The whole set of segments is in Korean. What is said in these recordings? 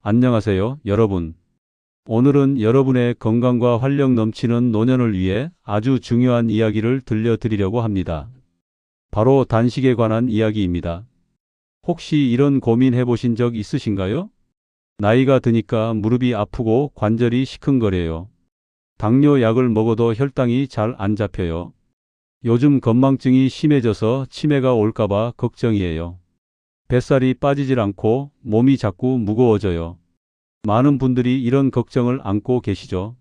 안녕하세요, 여러분. 오늘은 여러분의 건강과 활력 넘치는 노년을 위해 아주 중요한 이야기를 들려드리려고 합니다. 바로 단식에 관한 이야기입니다. 혹시 이런 고민 해보신 적 있으신가요? 나이가 드니까 무릎이 아프고 관절이 시큰거려요. 당뇨 약을 먹어도 혈당이 잘 안 잡혀요. 요즘 건망증이 심해져서 치매가 올까봐 걱정이에요. 뱃살이 빠지질 않고 몸이 자꾸 무거워져요. 많은 분들이 이런 걱정을 안고 계시죠.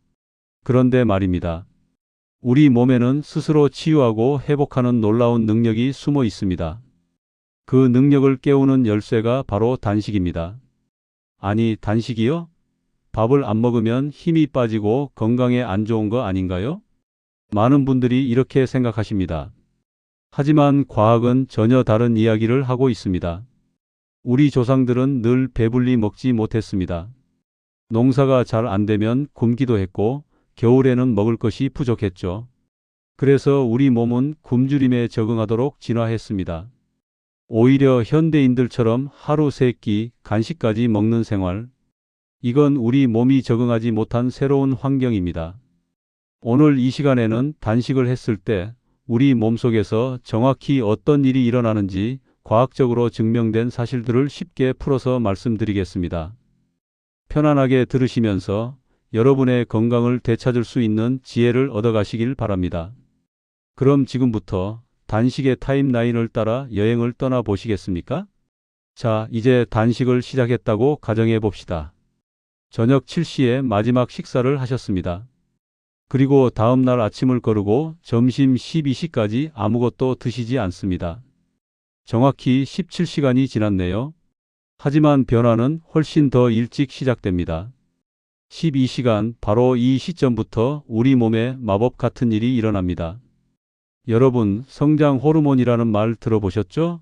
그런데 말입니다. 우리 몸에는 스스로 치유하고 회복하는 놀라운 능력이 숨어 있습니다. 그 능력을 깨우는 열쇠가 바로 단식입니다. 아니, 단식이요? 밥을 안 먹으면 힘이 빠지고 건강에 안 좋은 거 아닌가요? 많은 분들이 이렇게 생각하십니다. 하지만 과학은 전혀 다른 이야기를 하고 있습니다. 우리 조상들은 늘 배불리 먹지 못했습니다. 농사가 잘 안 되면 굶기도 했고 겨울에는 먹을 것이 부족했죠. 그래서 우리 몸은 굶주림에 적응하도록 진화했습니다. 오히려 현대인들처럼 하루 3끼 간식까지 먹는 생활, 이건 우리 몸이 적응하지 못한 새로운 환경입니다. 오늘 이 시간에는 단식을 했을 때 우리 몸속에서 정확히 어떤 일이 일어나는지 과학적으로 증명된 사실들을 쉽게 풀어서 말씀드리겠습니다. 편안하게 들으시면서 여러분의 건강을 되찾을 수 있는 지혜를 얻어가시길 바랍니다. 그럼 지금부터 단식의 타임라인을 따라 여행을 떠나보시겠습니까? 자, 이제 단식을 시작했다고 가정해 봅시다. 저녁 7시에 마지막 식사를 하셨습니다. 그리고 다음날 아침을 거르고 점심 12시까지 아무것도 드시지 않습니다. 정확히 17시간이 지났네요. 하지만 변화는 훨씬 더 일찍 시작됩니다. 12시간, 바로 이 시점부터 우리 몸에 마법 같은 일이 일어납니다. 여러분, 성장 호르몬이라는 말 들어보셨죠?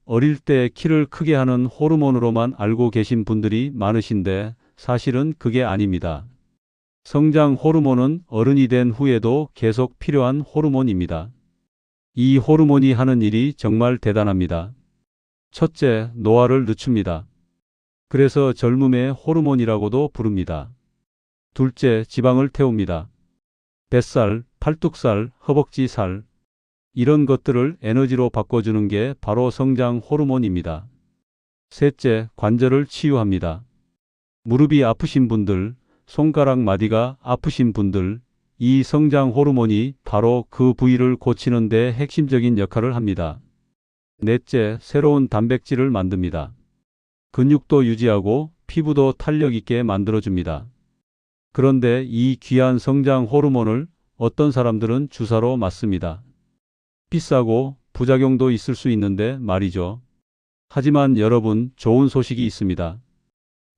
어릴 때 키를 크게 하는 호르몬으로만 알고 계신 분들이 많으신데 사실은 그게 아닙니다. 성장 호르몬은 어른이 된 후에도 계속 필요한 호르몬입니다. 이 호르몬이 하는 일이 정말 대단합니다. 첫째, 노화를 늦춥니다. 그래서 젊음의 호르몬이라고도 부릅니다. 둘째, 지방을 태웁니다. 뱃살, 팔뚝살, 허벅지 살, 이런 것들을 에너지로 바꿔주는 게 바로 성장 호르몬입니다. 셋째, 관절을 치유합니다. 무릎이 아프신 분들, 손가락 마디가 아프신 분들, 이 성장 호르몬이 바로 그 부위를 고치는 데 핵심적인 역할을 합니다. 넷째, 새로운 단백질을 만듭니다. 근육도 유지하고 피부도 탄력 있게 만들어줍니다. 그런데 이 귀한 성장 호르몬을 어떤 사람들은 주사로 맞습니다. 비싸고 부작용도 있을 수 있는데 말이죠. 하지만 여러분, 좋은 소식이 있습니다.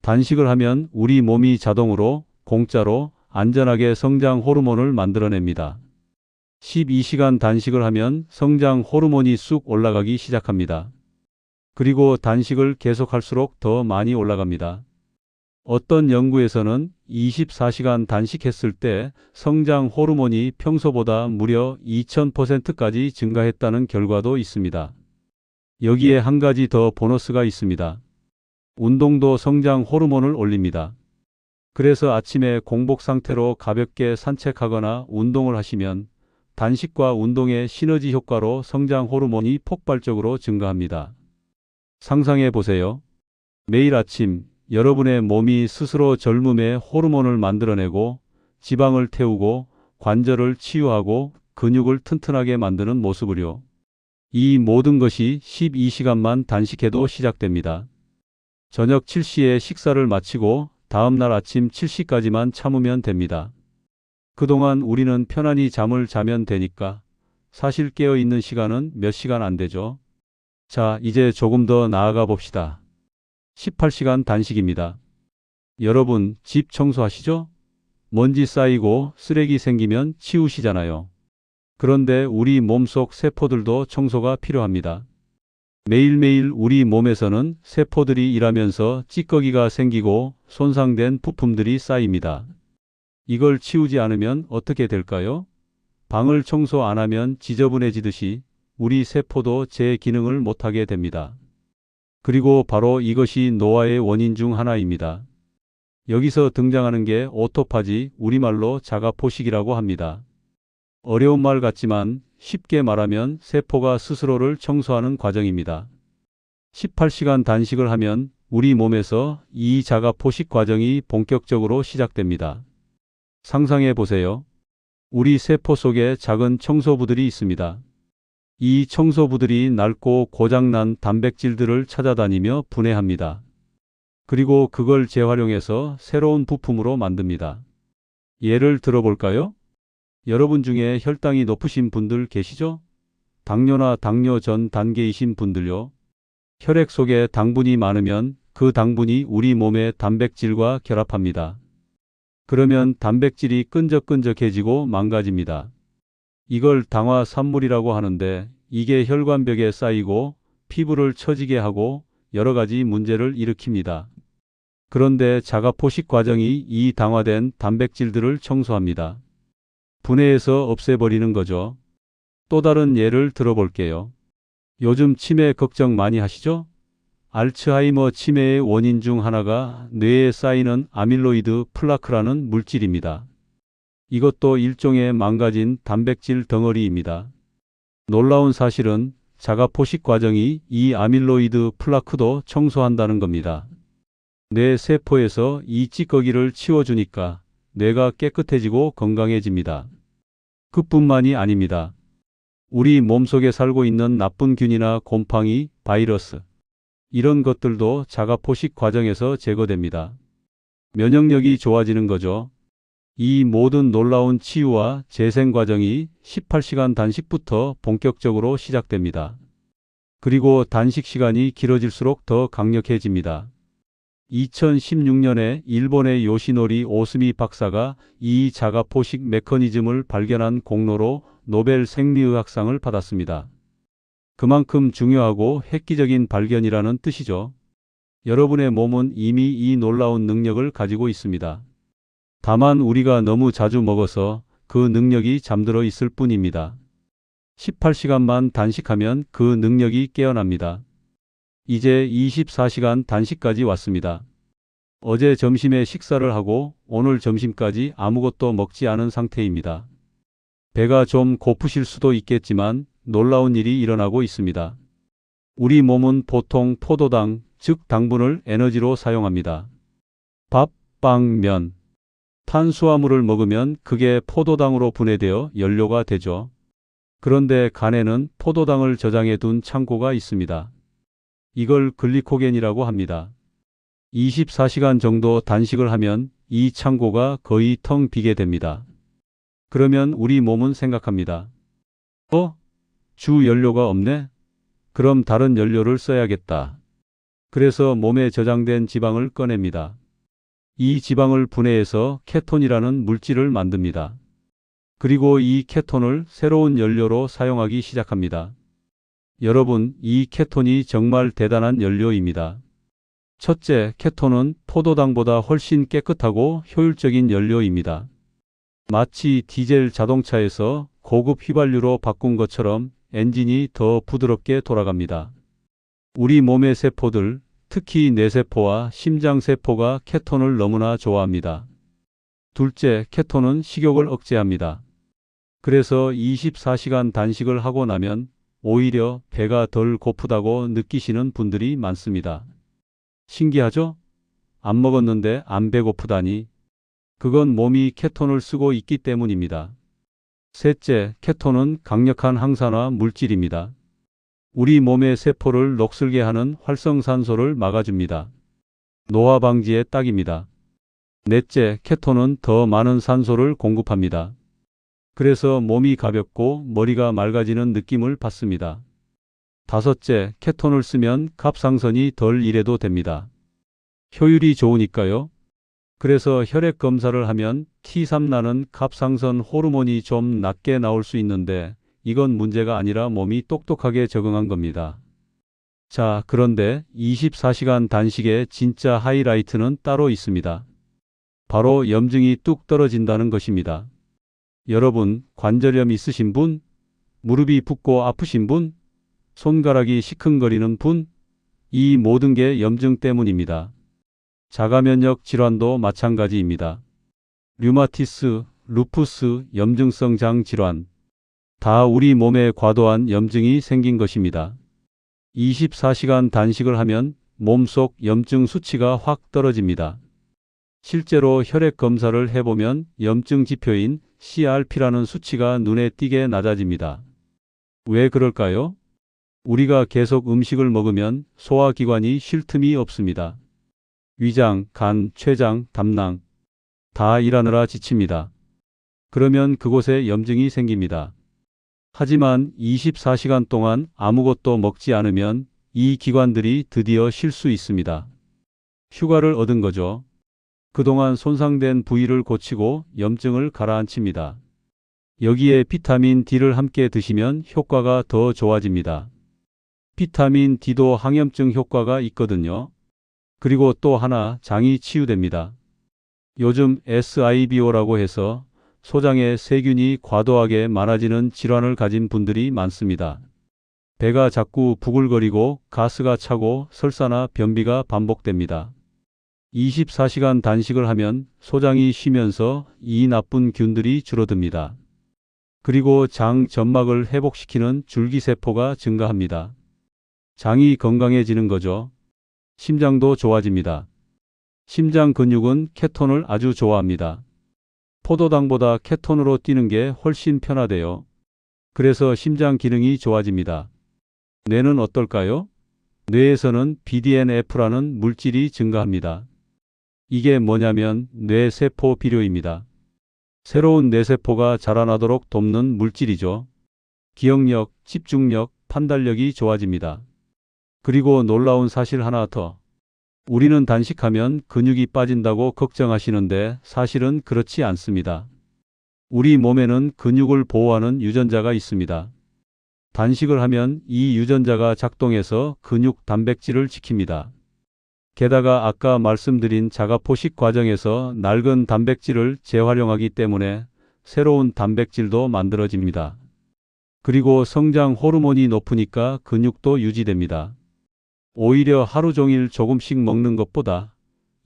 단식을 하면 우리 몸이 자동으로 공짜로 안전하게 성장 호르몬을 만들어냅니다. 12시간 단식을 하면 성장 호르몬이 쑥 올라가기 시작합니다. 그리고 단식을 계속할수록 더 많이 올라갑니다. 어떤 연구에서는 24시간 단식했을 때 성장 호르몬이 평소보다 무려 2000%까지 증가했다는 결과도 있습니다. 여기에 한 가지 더 보너스가 있습니다. 운동도 성장 호르몬을 올립니다. 그래서 아침에 공복 상태로 가볍게 산책하거나 운동을 하시면 단식과 운동의 시너지 효과로 성장 호르몬이 폭발적으로 증가합니다. 상상해 보세요. 매일 아침 여러분의 몸이 스스로 젊음의 호르몬을 만들어내고 지방을 태우고 관절을 치유하고 근육을 튼튼하게 만드는 모습을요. 이 모든 것이 12시간만 단식해도 시작됩니다. 저녁 7시에 식사를 마치고 다음날 아침 7시까지만 참으면 됩니다. 그동안 우리는 편안히 잠을 자면 되니까 사실 깨어있는 시간은 몇 시간 안 되죠. 자, 이제 조금 더 나아가 봅시다. 18시간 단식입니다. 여러분, 집 청소하시죠? 먼지 쌓이고 쓰레기 생기면 치우시잖아요. 그런데 우리 몸속 세포들도 청소가 필요합니다. 매일매일 우리 몸에서는 세포들이 일하면서 찌꺼기가 생기고 손상된 부품들이 쌓입니다. 이걸 치우지 않으면 어떻게 될까요? 방을 청소 안 하면 지저분해지듯이 우리 세포도 제 기능을 못하게 됩니다. 그리고 바로 이것이 노화의 원인 중 하나입니다. 여기서 등장하는 게 오토파지, 우리말로 자가포식이라고 합니다. 어려운 말 같지만 쉽게 말하면 세포가 스스로를 청소하는 과정입니다. 18시간 단식을 하면 우리 몸에서 이 자가포식 과정이 본격적으로 시작됩니다. 상상해 보세요. 우리 세포 속에 작은 청소부들이 있습니다. 이 청소부들이 낡고 고장난 단백질들을 찾아다니며 분해합니다. 그리고 그걸 재활용해서 새로운 부품으로 만듭니다. 예를 들어볼까요? 여러분 중에 혈당이 높으신 분들 계시죠? 당뇨나 당뇨 전 단계이신 분들요. 혈액 속에 당분이 많으면 그 당분이 우리 몸의 단백질과 결합합니다. 그러면 단백질이 끈적끈적해지고 망가집니다. 이걸 당화산물이라고 하는데 이게 혈관벽에 쌓이고 피부를 처지게 하고 여러 가지 문제를 일으킵니다. 그런데 자가포식 과정이 이 당화된 단백질들을 청소합니다. 분해해서 없애버리는 거죠. 또 다른 예를 들어볼게요. 요즘 치매 걱정 많이 하시죠? 알츠하이머 치매의 원인 중 하나가 뇌에 쌓이는 아밀로이드 플라크라는 물질입니다. 이것도 일종의 망가진 단백질 덩어리입니다. 놀라운 사실은 자가포식 과정이 이 아밀로이드 플라크도 청소한다는 겁니다. 뇌 세포에서 이 찌꺼기를 치워주니까 뇌가 깨끗해지고 건강해집니다. 그뿐만이 아닙니다. 우리 몸속에 살고 있는 나쁜 균이나 곰팡이, 바이러스, 이런 것들도 자가포식 과정에서 제거됩니다. 면역력이 좋아지는 거죠. 이 모든 놀라운 치유와 재생 과정이 18시간 단식부터 본격적으로 시작됩니다. 그리고 단식 시간이 길어질수록 더 강력해집니다. 2016년에 일본의 요시노리 오스미 박사가 이 자가포식 메커니즘을 발견한 공로로 노벨 생리의학상을 받았습니다. 그만큼 중요하고 획기적인 발견이라는 뜻이죠. 여러분의 몸은 이미 이 놀라운 능력을 가지고 있습니다. 다만 우리가 너무 자주 먹어서 그 능력이 잠들어 있을 뿐입니다. 18시간만 단식하면 그 능력이 깨어납니다. 이제 24시간 단식까지 왔습니다. 어제 점심에 식사를 하고 오늘 점심까지 아무것도 먹지 않은 상태입니다. 배가 좀 고프실 수도 있겠지만 놀라운 일이 일어나고 있습니다. 우리 몸은 보통 포도당, 즉 당분을 에너지로 사용합니다. 밥, 빵, 면, 탄수화물을 먹으면 그게 포도당으로 분해되어 연료가 되죠. 그런데 간에는 포도당을 저장해 둔 창고가 있습니다. 이걸 글리코겐이라고 합니다. 24시간 정도 단식을 하면 이 창고가 거의 텅 비게 됩니다. 그러면 우리 몸은 생각합니다. 주 연료가 없네? 그럼 다른 연료를 써야겠다. 그래서 몸에 저장된 지방을 꺼냅니다. 이 지방을 분해해서 케톤이라는 물질을 만듭니다. 그리고 이 케톤을 새로운 연료로 사용하기 시작합니다. 여러분, 이 케톤이 정말 대단한 연료입니다. 첫째, 케톤은 포도당보다 훨씬 깨끗하고 효율적인 연료입니다. 마치 디젤 자동차에서 고급 휘발유로 바꾼 것처럼 엔진이 더 부드럽게 돌아갑니다. 우리 몸의 세포들, 특히 뇌세포와 심장세포가 케톤을 너무나 좋아합니다. 둘째, 케톤은 식욕을 억제합니다. 그래서 24시간 단식을 하고 나면 오히려 배가 덜 고프다고 느끼시는 분들이 많습니다. 신기하죠? 안 먹었는데 안 배고프다니. 그건 몸이 케톤을 쓰고 있기 때문입니다. 셋째, 케톤은 강력한 항산화 물질입니다. 우리 몸의 세포를 녹슬게 하는 활성산소를 막아줍니다. 노화 방지에 딱입니다. 넷째, 케톤은 더 많은 산소를 공급합니다. 그래서 몸이 가볍고 머리가 맑아지는 느낌을 받습니다. 다섯째, 케톤을 쓰면 갑상선이 덜 일해도 됩니다. 효율이 좋으니까요. 그래서 혈액 검사를 하면 T3 나는 갑상선 호르몬이 좀 낮게 나올 수 있는데 이건 문제가 아니라 몸이 똑똑하게 적응한 겁니다. 자, 그런데 24시간 단식의 진짜 하이라이트는 따로 있습니다. 바로 염증이 뚝 떨어진다는 것입니다. 여러분, 관절염 있으신 분? 무릎이 붓고 아프신 분? 손가락이 시큰거리는 분? 이 모든 게 염증 때문입니다. 자가면역 질환도 마찬가지입니다. 류마티스, 루푸스, 염증성 장 질환. 다 우리 몸에 과도한 염증이 생긴 것입니다. 24시간 단식을 하면 몸속 염증 수치가 확 떨어집니다. 실제로 혈액 검사를 해보면 염증 지표인 CRP라는 수치가 눈에 띄게 낮아집니다. 왜 그럴까요? 우리가 계속 음식을 먹으면 소화기관이 쉴 틈이 없습니다. 위장, 간, 췌장, 담낭 다 일하느라 지칩니다. 그러면 그곳에 염증이 생깁니다. 하지만 24시간 동안 아무것도 먹지 않으면 이 기관들이 드디어 쉴 수 있습니다. 휴가를 얻은 거죠. 그동안 손상된 부위를 고치고 염증을 가라앉힙니다. 여기에 비타민 D를 함께 드시면 효과가 더 좋아집니다. 비타민 D도 항염증 효과가 있거든요. 그리고 또 하나, 장이 치유됩니다. 요즘 SIBO라고 해서 소장에 세균이 과도하게 많아지는 질환을 가진 분들이 많습니다. 배가 자꾸 부글거리고 가스가 차고 설사나 변비가 반복됩니다. 24시간 단식을 하면 소장이 쉬면서 이 나쁜 균들이 줄어듭니다. 그리고 장 점막을 회복시키는 줄기세포가 증가합니다. 장이 건강해지는 거죠. 심장도 좋아집니다. 심장 근육은 케톤을 아주 좋아합니다. 포도당보다 케톤으로 뛰는 게 훨씬 편하대요. 그래서 심장 기능이 좋아집니다. 뇌는 어떨까요? 뇌에서는 BDNF라는 물질이 증가합니다. 이게 뭐냐면 뇌세포 비료입니다. 새로운 뇌세포가 자라나도록 돕는 물질이죠. 기억력, 집중력, 판단력이 좋아집니다. 그리고 놀라운 사실 하나 더. 우리는 단식하면 근육이 빠진다고 걱정하시는데 사실은 그렇지 않습니다. 우리 몸에는 근육을 보호하는 유전자가 있습니다. 단식을 하면 이 유전자가 작동해서 근육 단백질을 지킵니다. 게다가 아까 말씀드린 자가포식 과정에서 낡은 단백질을 재활용하기 때문에 새로운 단백질도 만들어집니다. 그리고 성장 호르몬이 높으니까 근육도 유지됩니다. 오히려 하루 종일 조금씩 먹는 것보다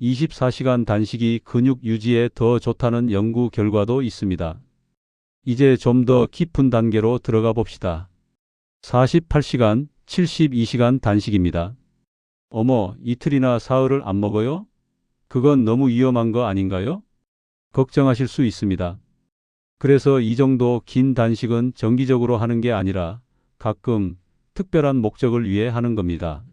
24시간 단식이 근육 유지에 더 좋다는 연구 결과도 있습니다. 이제 좀 더 깊은 단계로 들어가 봅시다. 48시간, 72시간 단식입니다. 어머, 이틀이나 사흘을 안 먹어요? 그건 너무 위험한 거 아닌가요? 걱정하실 수 있습니다. 그래서 이 정도 긴 단식은 정기적으로 하는 게 아니라 가끔 특별한 목적을 위해 하는 겁니다.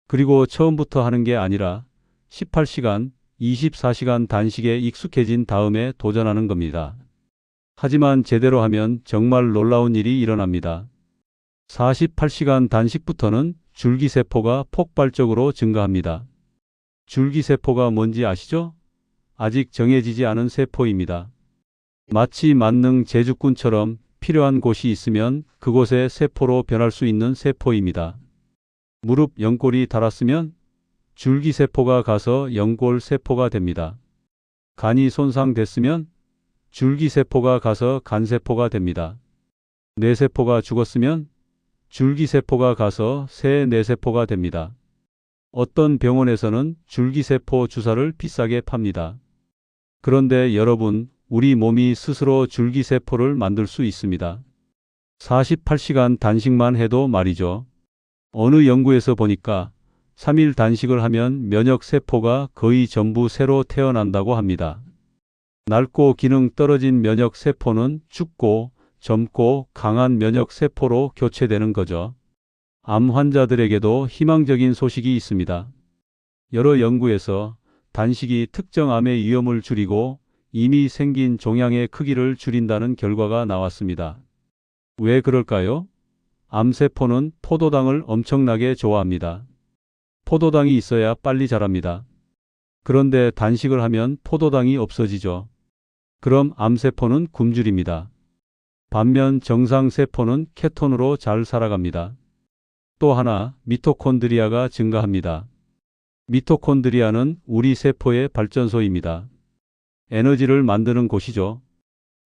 그리고 처음부터 하는 게 아니라 18시간, 24시간 단식에 익숙해진 다음에 도전하는 겁니다. 하지만 제대로 하면 정말 놀라운 일이 일어납니다. 48시간 단식부터는 줄기세포가 폭발적으로 증가합니다. 줄기세포가 뭔지 아시죠? 아직 정해지지 않은 세포입니다. 마치 만능 제주꾼처럼 필요한 곳이 있으면 그곳에 세포로 변할 수 있는 세포입니다. 무릎 연골이 닳았으면 줄기세포가 가서 연골세포가 됩니다. 간이 손상됐으면 줄기세포가 가서 간세포가 됩니다. 뇌세포가 죽었으면 줄기세포가 가서 새 뇌세포가 됩니다. 어떤 병원에서는 줄기세포 주사를 비싸게 팝니다. 그런데 여러분, 우리 몸이 스스로 줄기세포를 만들 수 있습니다. 48시간 단식만 해도 말이죠. 어느 연구에서 보니까 3일 단식을 하면 면역세포가 거의 전부 새로 태어난다고 합니다. 낡고 기능 떨어진 면역세포는 죽고 젊고 강한 면역세포로 교체되는 거죠. 암 환자들에게도 희망적인 소식이 있습니다. 여러 연구에서 단식이 특정 암의 위험을 줄이고 이미 생긴 종양의 크기를 줄인다는 결과가 나왔습니다. 왜 그럴까요? 암세포는 포도당을 엄청나게 좋아합니다. 포도당이 있어야 빨리 자랍니다. 그런데 단식을 하면 포도당이 없어지죠. 그럼 암세포는 굶주립니다. 반면 정상세포는 케톤으로 잘 살아갑니다. 또 하나, 미토콘드리아가 증가합니다. 미토콘드리아는 우리 세포의 발전소입니다. 에너지를 만드는 곳이죠.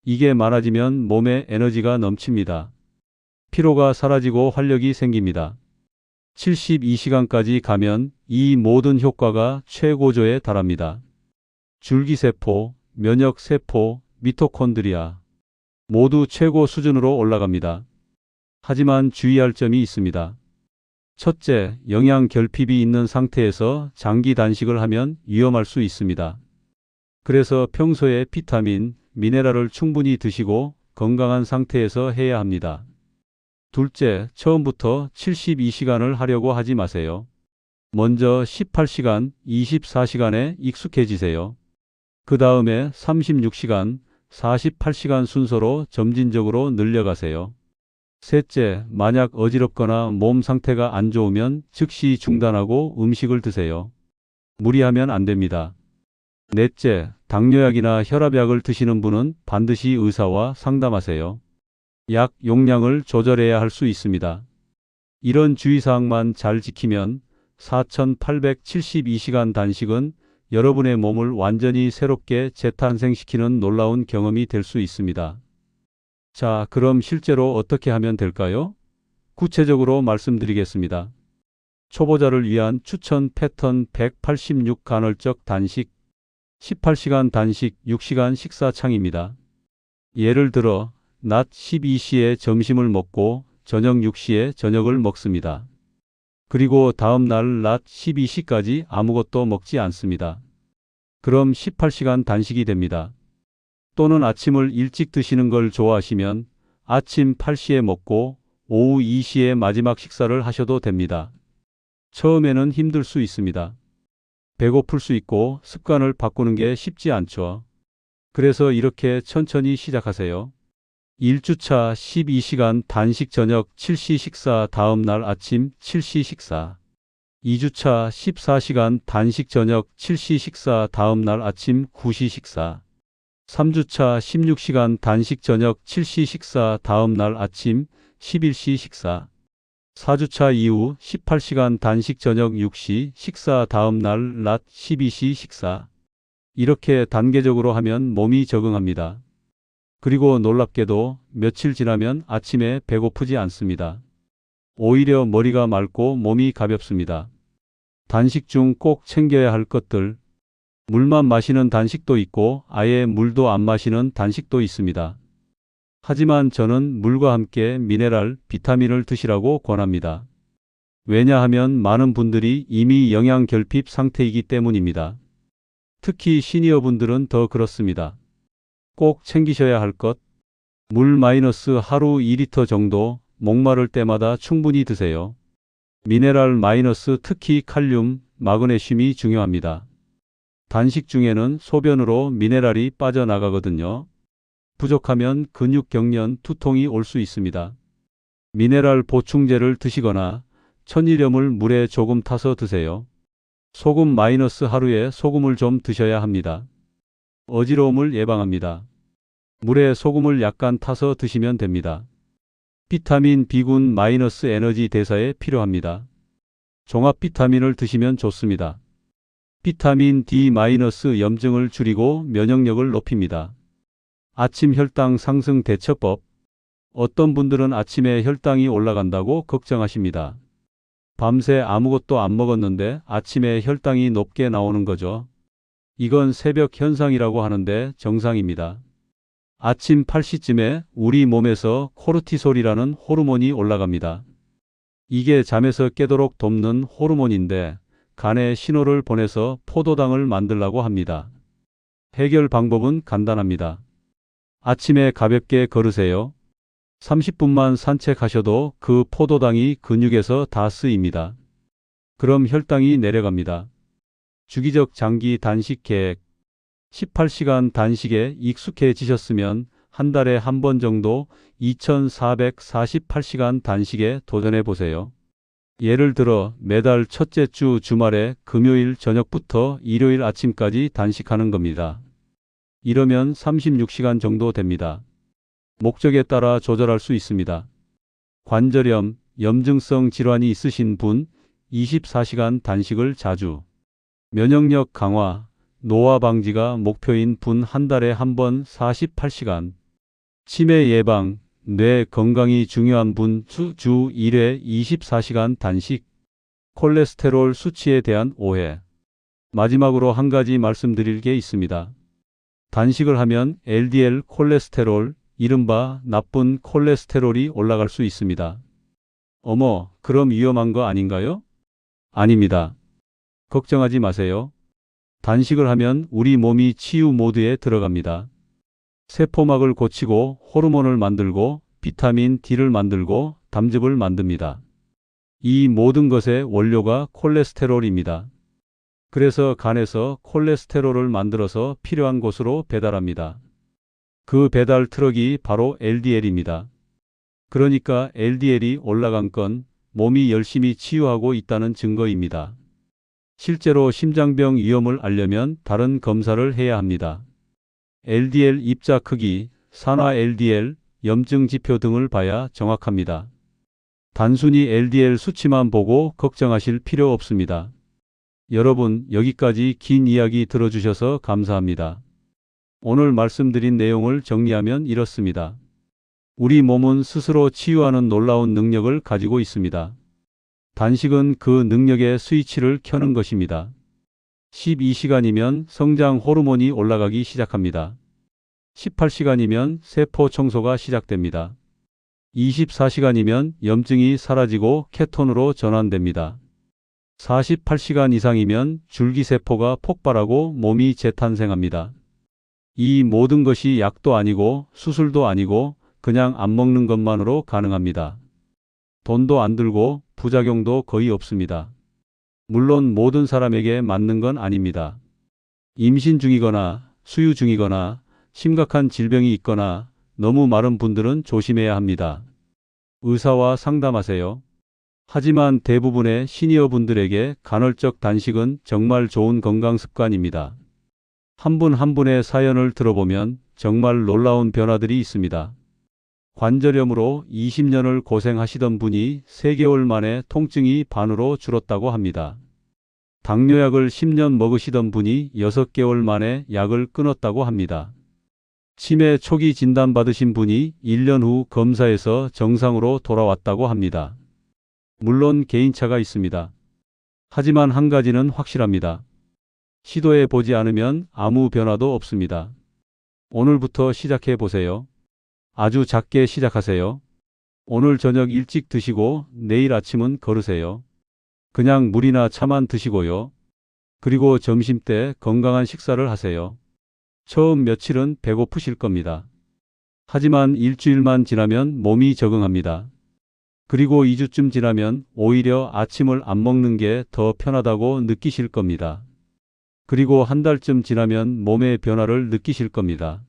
이게 많아지면 몸에 에너지가 넘칩니다. 피로가 사라지고 활력이 생깁니다. 72시간까지 가면 이 모든 효과가 최고조에 달합니다. 줄기세포, 면역세포, 미토콘드리아 모두 최고 수준으로 올라갑니다. 하지만 주의할 점이 있습니다. 첫째, 영양 결핍이 있는 상태에서 장기 단식을 하면 위험할 수 있습니다. 그래서 평소에 비타민, 미네랄을 충분히 드시고 건강한 상태에서 해야 합니다. 둘째, 처음부터 72시간을 하려고 하지 마세요. 먼저 18시간, 24시간에 익숙해지세요. 그 다음에 36시간, 48시간 순서로 점진적으로 늘려가세요. 셋째, 만약 어지럽거나 몸 상태가 안 좋으면 즉시 중단하고 음식을 드세요. 무리하면 안 됩니다. 넷째, 당뇨약이나 혈압약을 드시는 분은 반드시 의사와 상담하세요. 약 용량을 조절해야 할 수 있습니다. 이런 주의사항만 잘 지키면 4872시간 단식은 여러분의 몸을 완전히 새롭게 재탄생시키는 놀라운 경험이 될 수 있습니다. 자, 그럼 실제로 어떻게 하면 될까요? 구체적으로 말씀드리겠습니다. 초보자를 위한 추천 패턴 186 간헐적 단식 18시간 단식 6시간 식사 창입니다. 예를 들어 낮 12시에 점심을 먹고 저녁 6시에 저녁을 먹습니다. 그리고 다음 날 낮 12시까지 아무것도 먹지 않습니다. 그럼 18시간 단식이 됩니다. 또는 아침을 일찍 드시는 걸 좋아하시면 아침 8시에 먹고 오후 2시에 마지막 식사를 하셔도 됩니다. 처음에는 힘들 수 있습니다. 배고플 수 있고 습관을 바꾸는 게 쉽지 않죠. 그래서 이렇게 천천히 시작하세요. 1주차 12시간 단식 저녁 7시 식사 다음 날 아침 7시 식사 2주차 14시간 단식 저녁 7시 식사 다음 날 아침 9시 식사 3주차 16시간 단식 저녁 7시 식사 다음 날 아침 11시 식사 4주차 이후 18시간 단식 저녁 6시 식사 다음 날 낮 12시 식사 이렇게 단계적으로 하면 몸이 적응합니다. 그리고 놀랍게도 며칠 지나면 아침에 배고프지 않습니다. 오히려 머리가 맑고 몸이 가볍습니다. 단식 중 꼭 챙겨야 할 것들 물만 마시는 단식도 있고 아예 물도 안 마시는 단식도 있습니다. 하지만 저는 물과 함께 미네랄, 비타민을 드시라고 권합니다. 왜냐하면 많은 분들이 이미 영양 결핍 상태이기 때문입니다. 특히 시니어 분들은 더 그렇습니다. 꼭 챙기셔야 할 것, 물 마이너스 하루 2리터 정도 목마를 때마다 충분히 드세요. 미네랄 마이너스 특히 칼륨, 마그네슘이 중요합니다. 단식 중에는 소변으로 미네랄이 빠져나가거든요. 부족하면 근육 경련, 두통이 올 수 있습니다. 미네랄 보충제를 드시거나 천일염을 물에 조금 타서 드세요. 소금 마이너스 하루에 소금을 좀 드셔야 합니다. 어지러움을 예방합니다. 물에 소금을 약간 타서 드시면 됩니다. 비타민 B군 마이너스 에너지 대사에 필요합니다. 종합 비타민을 드시면 좋습니다. 비타민 D 마이너스 염증을 줄이고 면역력을 높입니다. 아침 혈당 상승 대처법. 어떤 분들은 아침에 혈당이 올라간다고 걱정하십니다. 밤새 아무것도 안 먹었는데 아침에 혈당이 높게 나오는 거죠. 이건 새벽 현상이라고 하는데 정상입니다. 아침 8시쯤에 우리 몸에서 코르티솔이라는 호르몬이 올라갑니다. 이게 잠에서 깨도록 돕는 호르몬인데 간에 신호를 보내서 포도당을 만들라고 합니다. 해결 방법은 간단합니다. 아침에 가볍게 걸으세요. 30분만 산책하셔도 그 포도당이 근육에서 다 쓰입니다. 그럼 혈당이 내려갑니다. 주기적 장기 단식 계획 18시간 단식에 익숙해지셨으면 한 달에 한 번 정도 2448시간 단식에 도전해 보세요. 예를 들어 매달 첫째 주 주말에 금요일 저녁부터 일요일 아침까지 단식하는 겁니다. 이러면 36시간 정도 됩니다. 목적에 따라 조절할 수 있습니다. 관절염, 염증성 질환이 있으신 분 24시간 단식을 자주 면역력 강화, 노화 방지가 목표인 분 한 달에 한 번 48시간 치매 예방, 뇌 건강이 중요한 분 주 1회 24시간 단식 콜레스테롤 수치에 대한 오해. 마지막으로 한 가지 말씀드릴 게 있습니다. 단식을 하면 LDL 콜레스테롤, 이른바 나쁜 콜레스테롤이 올라갈 수 있습니다. 어머, 그럼 위험한 거 아닌가요? 아닙니다. 걱정하지 마세요. 단식을 하면 우리 몸이 치유 모드에 들어갑니다. 세포막을 고치고 호르몬을 만들고 비타민 D를 만들고 담즙을 만듭니다. 이 모든 것의 원료가 콜레스테롤입니다. 그래서 간에서 콜레스테롤을 만들어서 필요한 곳으로 배달합니다. 그 배달 트럭이 바로 LDL입니다. 그러니까 LDL이 올라간 건 몸이 열심히 치유하고 있다는 증거입니다. 실제로 심장병 위험을 알려면 다른 검사를 해야 합니다. LDL 입자 크기, 산화 LDL, 염증 지표 등을 봐야 정확합니다. 단순히 LDL 수치만 보고 걱정하실 필요 없습니다. 여러분, 여기까지 긴 이야기 들어주셔서 감사합니다. 오늘 말씀드린 내용을 정리하면 이렇습니다. 우리 몸은 스스로 치유하는 놀라운 능력을 가지고 있습니다. 단식은 그 능력의 스위치를 켜는 것입니다. 12시간이면 성장 호르몬이 올라가기 시작합니다. 18시간이면 세포 청소가 시작됩니다. 24시간이면 염증이 사라지고 케톤으로 전환됩니다. 48시간 이상이면 줄기세포가 폭발하고 몸이 재탄생합니다. 이 모든 것이 약도 아니고 수술도 아니고 그냥 안 먹는 것만으로 가능합니다. 돈도 안 들고 부작용도 거의 없습니다. 물론 모든 사람에게 맞는 건 아닙니다. 임신 중이거나 수유 중이거나 심각한 질병이 있거나 너무 마른 분들은 조심해야 합니다. 의사와 상담하세요. 하지만 대부분의 시니어 분들에게 간헐적 단식은 정말 좋은 건강 습관입니다. 한 분 한 분의 사연을 들어보면 정말 놀라운 변화들이 있습니다. 관절염으로 20년을 고생하시던 분이 3개월 만에 통증이 반으로 줄었다고 합니다. 당뇨약을 10년 먹으시던 분이 6개월 만에 약을 끊었다고 합니다. 치매 초기 진단받으신 분이 1년 후 검사에서 정상으로 돌아왔다고 합니다. 물론 개인차가 있습니다. 하지만 한 가지는 확실합니다. 시도해 보지 않으면 아무 변화도 없습니다. 오늘부터 시작해 보세요. 아주 작게 시작하세요. 오늘 저녁 일찍 드시고 내일 아침은 걸으세요. 그냥 물이나 차만 드시고요. 그리고 점심때 건강한 식사를 하세요. 처음 며칠은 배고프실 겁니다. 하지만 일주일만 지나면 몸이 적응합니다. 그리고 2주쯤 지나면 오히려 아침을 안 먹는 게 더 편하다고 느끼실 겁니다. 그리고 한 달쯤 지나면 몸의 변화를 느끼실 겁니다.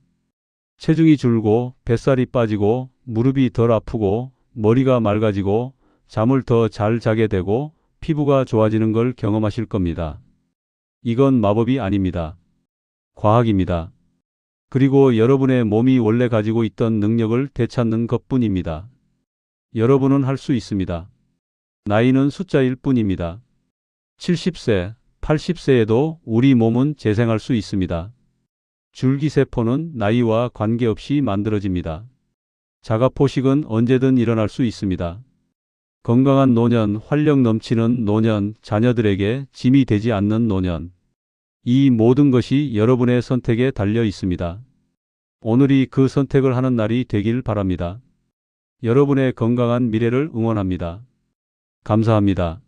체중이 줄고 뱃살이 빠지고 무릎이 덜 아프고 머리가 맑아지고 잠을 더 잘 자게 되고 피부가 좋아지는 걸 경험하실 겁니다. 이건 마법이 아닙니다. 과학입니다. 그리고 여러분의 몸이 원래 가지고 있던 능력을 되찾는 것뿐입니다. 여러분은 할 수 있습니다. 나이는 숫자일 뿐입니다. 70세, 80세에도 우리 몸은 재생할 수 있습니다. 줄기세포는 나이와 관계없이 만들어집니다. 자가포식은 언제든 일어날 수 있습니다. 건강한 노년, 활력 넘치는 노년, 자녀들에게 짐이 되지 않는 노년. 이 모든 것이 여러분의 선택에 달려 있습니다. 오늘이 그 선택을 하는 날이 되길 바랍니다. 여러분의 건강한 미래를 응원합니다. 감사합니다.